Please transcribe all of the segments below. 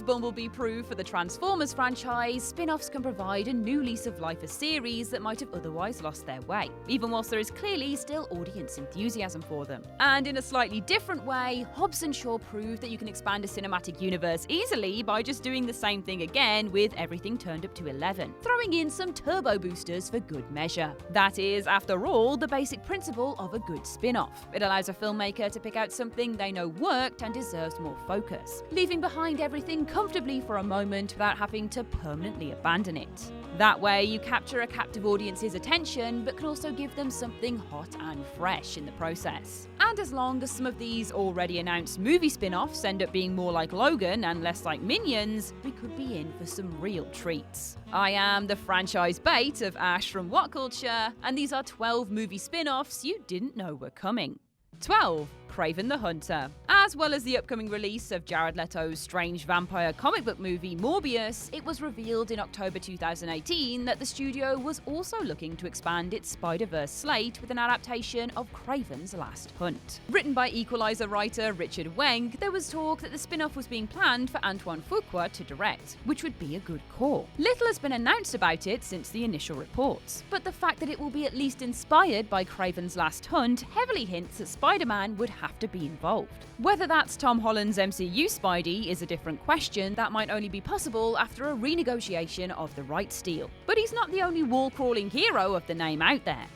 Bumblebee proved for the Transformers franchise, spin-offs can provide a new lease of life for series that might have otherwise lost their way, even whilst there is clearly still audience enthusiasm for them. And in a slightly different way, Hobbs and Shaw proved that you can expand a cinematic universe easily by just doing the same thing again with everything turned up to 11, throwing in some turbo boosters for good measure. That is, after all, the basic principle of a good spin-off. It allows a filmmaker to pick out something they know worked and deserves more focus, leaving behind everything comfortably for a moment without having to permanently abandon it. That way, you capture a captive audience's attention, but can also give them something hot and fresh in the process. And as long as some of these already announced movie spin-offs end up being more like Logan and less like Minions, we could be in for some real treats. I am the franchise bait of Ash from What Culture, and these are 12 movie spin-offs you didn't know were coming. 12. KRAVEN the Hunter. As well as the upcoming release of Jared Leto's strange vampire comic book movie Morbius, it was revealed in October 2018 that the studio was also looking to expand its Spider-Verse slate with an adaptation of KRAVEN's Last Hunt. Written by Equalizer writer Richard Wenk, there was talk that the spin-off was being planned for Antoine Fuqua to direct, which would be a good call. Little has been announced about it since the initial reports, but the fact that it will be at least inspired by KRAVEN's Last Hunt heavily hints that Spider-Man would have to be involved. Whether that's Tom Holland's MCU Spidey is a different question that might only be possible after a renegotiation of the rights deal. But he's not the only wall-crawling hero of the name out there.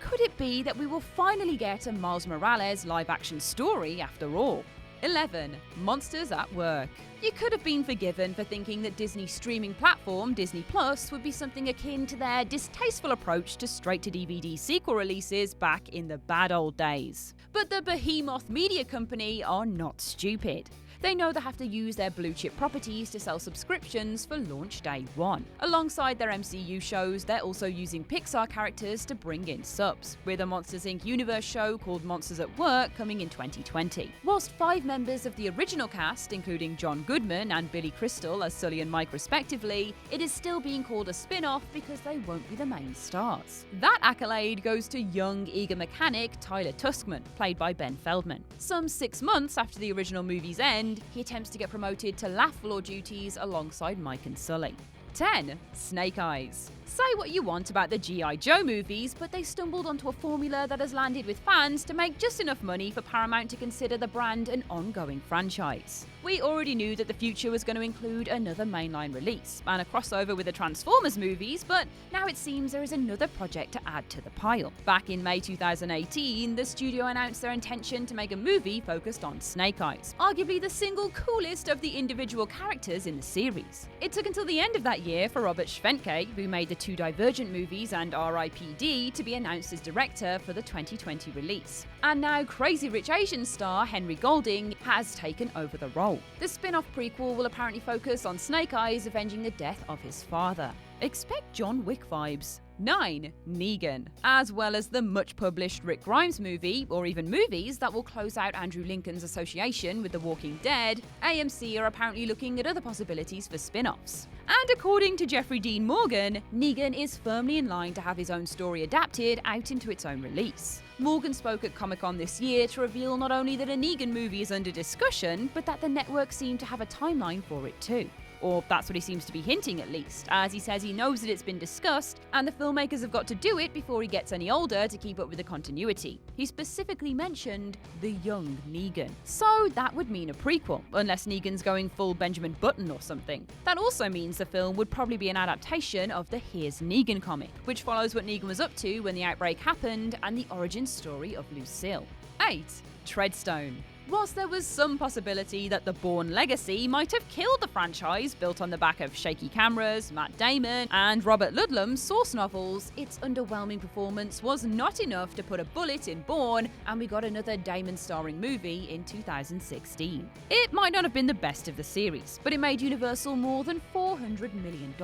Could it be that we will finally get a Miles Morales live-action story after all? 11. Monsters at Work. You could have been forgiven for thinking that Disney's streaming platform, Disney Plus, would be something akin to their distasteful approach to straight-to-DVD sequel releases back in the bad old days. But the behemoth media company are not stupid. They know they have to use their blue-chip properties to sell subscriptions for launch day one. Alongside their MCU shows, they're also using Pixar characters to bring in subs, with a Monsters Inc. universe show called Monsters at Work coming in 2020. Whilst 5 members of the original cast, including John Goodman and Billy Crystal as Sully and Mike respectively, it is still being called a spin-off because they won't be the main stars. That accolade goes to young, eager mechanic Tyler Tuskman, played by Ben Feldman. Some 6 months after the original movie's end, he attempts to get promoted to laugh floor duties alongside Mike and Sully. 10. Snake Eyes. Say what you want about the G.I. Joe movies, but they stumbled onto a formula that has landed with fans to make just enough money for Paramount to consider the brand an ongoing franchise. We already knew that the future was going to include another mainline release and a crossover with the Transformers movies, but now it seems there is another project to add to the pile. Back in May 2018, the studio announced their intention to make a movie focused on Snake Eyes, arguably the single coolest of the individual characters in the series. It took until the end of that year for Robert Schwentke, who made the 2 Divergent movies and R.I.P.D., to be announced as director for the 2020 release. And now Crazy Rich Asians star Henry Golding has taken over the role. The spin-off prequel will apparently focus on Snake Eyes avenging the death of his father. Expect John Wick vibes. 9. Negan. As well as the much-published Rick Grimes movie, or even movies that will close out Andrew Lincoln's association with The Walking Dead, AMC are apparently looking at other possibilities for spin-offs. And according to Jeffrey Dean Morgan, Negan is firmly in line to have his own story adapted out into its own release. Morgan spoke at Comic-Con this year to reveal not only that a Negan movie is under discussion, but that the network seemed to have a timeline for it too. Or that's what he seems to be hinting at least, as he says he knows that it's been discussed, and the filmmakers have got to do it before he gets any older to keep up with the continuity. He specifically mentioned the young Negan. So that would mean a prequel, unless Negan's going full Benjamin Button or something. That also means the film would probably be an adaptation of the Here's Negan comic, which follows what Negan was up to when the outbreak happened and the origin story of Lucille. 8. Treadstone. Whilst there was some possibility that the Bourne legacy might have killed the franchise built on the back of shaky cameras, Matt Damon, and Robert Ludlum's source novels, its underwhelming performance was not enough to put a bullet in Bourne, and we got another Damon-starring movie in 2016. It might not have been the best of the series, but it made Universal more than $400 million,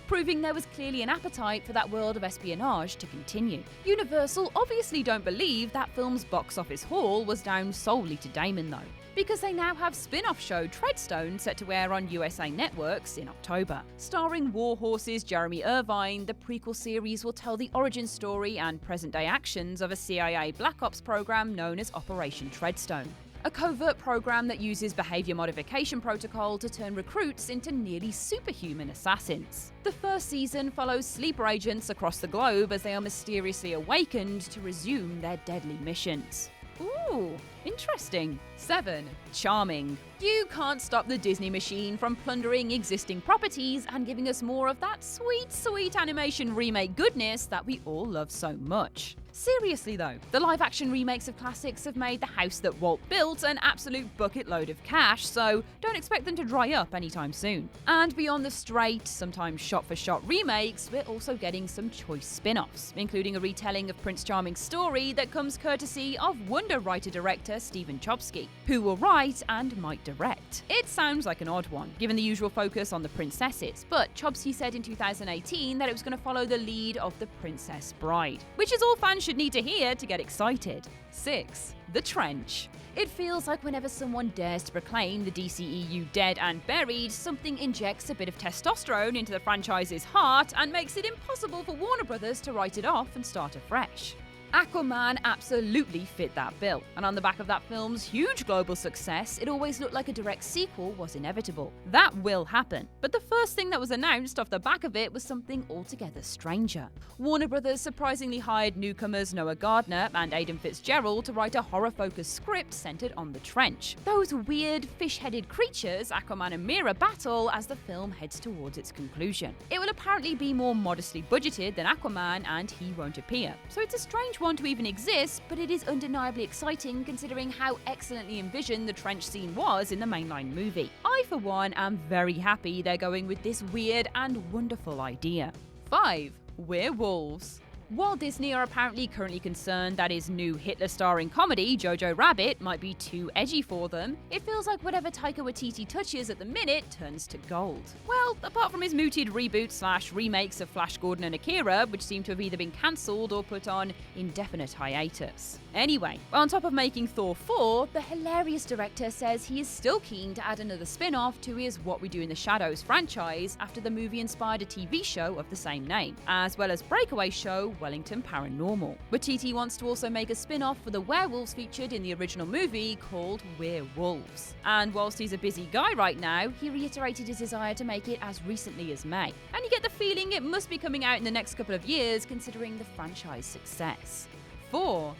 proving there was clearly an appetite for that world of espionage to continue. Universal obviously don't believe that film's box office haul was down solely to Damon though, because they now have spin-off show Treadstone set to air on USA Networks in October. Starring war horses Jeremy Irvine, the prequel series will tell the origin story and present-day actions of a CIA Black Ops program known as Operation Treadstone. a covert program that uses behavior modification protocol to turn recruits into nearly superhuman assassins. The first season follows sleeper agents across the globe as they are mysteriously awakened to resume their deadly missions. Ooh, interesting. 7. Charming. You can't stop the Disney machine from plundering existing properties and giving us more of that sweet, sweet animation remake goodness that we all love so much. Seriously though, the live-action remakes of classics have made the house that Walt built an absolute bucket load of cash, so don't expect them to dry up anytime soon. And beyond the straight, sometimes shot-for-shot remakes, we're also getting some choice spin-offs, including a retelling of Prince Charming's story that comes courtesy of Wonder writer-director Stephen Chbosky, who will write and might direct. It sounds like an odd one, given the usual focus on the princesses, but Chbosky said in 2018 that it was going to follow the lead of The Princess Bride, which is all fans should need to hear to get excited. 6. The Trench. It feels like whenever someone dares to proclaim the DCEU dead and buried, something injects a bit of testosterone into the franchise's heart and makes it impossible for Warner Brothers to write it off and start afresh. Aquaman absolutely fit that bill, and on the back of that film's huge global success, it always looked like a direct sequel was inevitable. That will happen, but the first thing that was announced off the back of it was something altogether stranger. Warner Brothers surprisingly hired newcomers Noah Gardner and Aidan Fitzgerald to write a horror-focused script centered on the trench. Those weird, fish-headed creatures Aquaman and Mera battle as the film heads towards its conclusion. It will apparently be more modestly budgeted than Aquaman, and he won't appear, so it's a strange one to even exist, but it is undeniably exciting considering how excellently envisioned the trench scene was in the mainline movie. I, for one, am very happy they're going with this weird and wonderful idea. 5. Werewolves. Walt Disney are apparently currently concerned that his new Hitler-starring comedy, Jojo Rabbit, might be too edgy for them. It feels like whatever Taika Waititi touches at the minute turns to gold. Well, apart from his mooted reboot/remakes of Flash Gordon and Akira, which seem to have either been cancelled or put on indefinite hiatus. Anyway, on top of making Thor 4, the hilarious director says he is still keen to add another spin-off to his What We Do in the Shadows franchise after the movie inspired a TV show of the same name, as well as breakaway show Wellington Paranormal. Waititi wants to also make a spin-off for the werewolves featured in the original movie called Werewolves. And whilst he's a busy guy right now, he reiterated his desire to make it as recently as May. And you get the feeling it must be coming out in the next couple of years considering the franchise success. 4.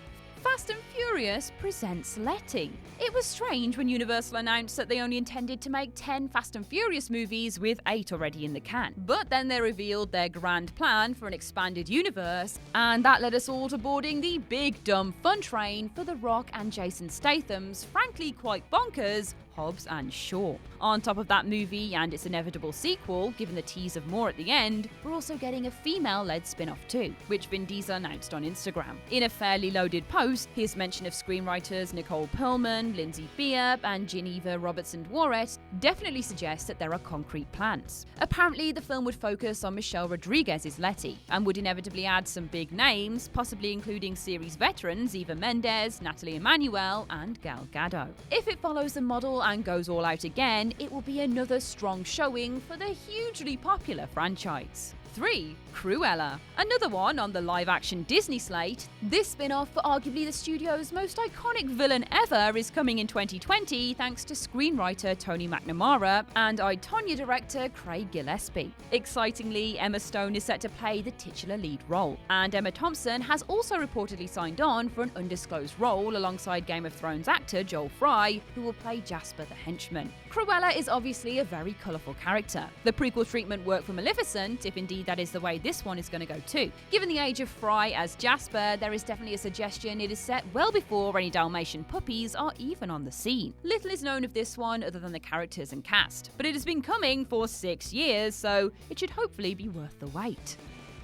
Fast and Furious presents Letty. It was strange when Universal announced that they only intended to make 10 Fast and Furious movies with 8 already in the can. But then they revealed their grand plan for an expanded universe, and that led us all to boarding the big dumb fun train for The Rock and Jason Statham's frankly quite bonkers Hobbs and Shaw. On top of that movie and its inevitable sequel, given the tease of more at the end, we're also getting a female-led spin-off too, which Vin Diesel announced on Instagram. In a fairly loaded post, his mention of screenwriters Nicole Perlman, Lindsay Beer, and Geneva Robertson-Dworet definitely suggests that there are concrete plans. Apparently, the film would focus on Michelle Rodriguez's Letty, and would inevitably add some big names, possibly including series veterans Eva Mendes, Natalie Emmanuel, and Gal Gadot. If it follows the model and goes all out again, it will be another strong showing for the hugely popular franchise. 3. Cruella. Another one on the live-action Disney slate, this spin-off for arguably the studio's most iconic villain ever is coming in 2020 thanks to screenwriter Tony McNamara and I, Tonya director Craig Gillespie. Excitingly, Emma Stone is set to play the titular lead role, and Emma Thompson has also reportedly signed on for an undisclosed role alongside Game of Thrones actor Joel Fry, who will play Jasper the Henchman. Cruella is obviously a very colourful character. The prequel treatment worked for Maleficent, if indeed that is the way this one is going to go too. Given the age of Fry as Jasper, there is definitely a suggestion it is set well before any Dalmatian puppies are even on the scene. Little is known of this one other than the characters and cast, but it has been coming for 6 years, so it should hopefully be worth the wait.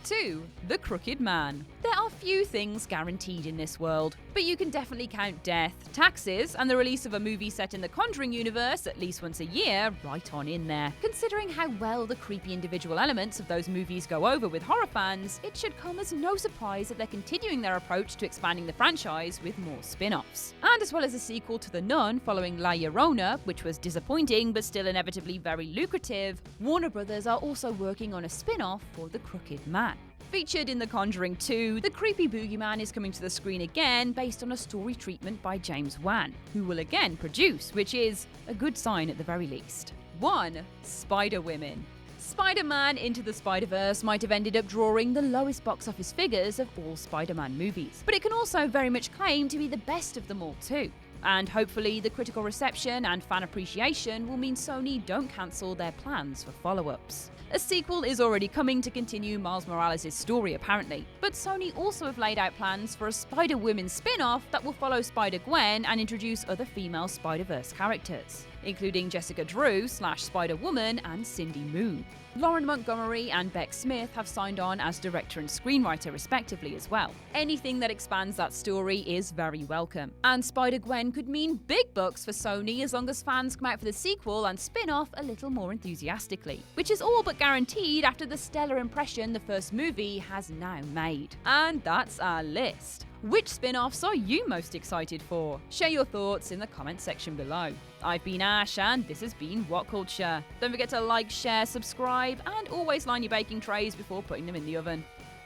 2. The Crooked Man. There are few things guaranteed in this world, but you can definitely count death, taxes, and the release of a movie set in the Conjuring universe at least once a year right on in there. Considering how well the creepy individual elements of those movies go over with horror fans, it should come as no surprise that they're continuing their approach to expanding the franchise with more spin-offs. And as well as a sequel to The Nun following La Llorona, which was disappointing but still inevitably very lucrative, Warner Brothers are also working on a spin-off for The Crooked Man. Featured in The Conjuring 2, the creepy boogeyman is coming to the screen again based on a story treatment by James Wan, who will again produce, which is a good sign at the very least. 1. Spider-Women. Spider-Man Into the Spider-Verse might have ended up drawing the lowest box office figures of all Spider-Man movies, but it can also very much claim to be the best of them all too. And hopefully the critical reception and fan appreciation will mean Sony don't cancel their plans for follow-ups. A sequel is already coming to continue Miles Morales' story apparently, but Sony also have laid out plans for a Spider-Woman spin-off that will follow Spider-Gwen and introduce other female Spider-Verse characters, including Jessica Drew / Spider-Woman and Cindy Moon. Lauren Montgomery and Beck Smith have signed on as director and screenwriter respectively as well. Anything that expands that story is very welcome, and Spider-Gwen could mean big bucks for Sony as long as fans come out for the sequel and spin-off a little more enthusiastically, which is all but guaranteed after the stellar impression the first movie has now made. And that's our list. Which spin-offs are you most excited for? Share your thoughts in the comment section below. I've been Ash and this has been What Culture. Don't forget to like, share, subscribe and always line your baking trays before putting them in the oven.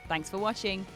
Thanks for watching.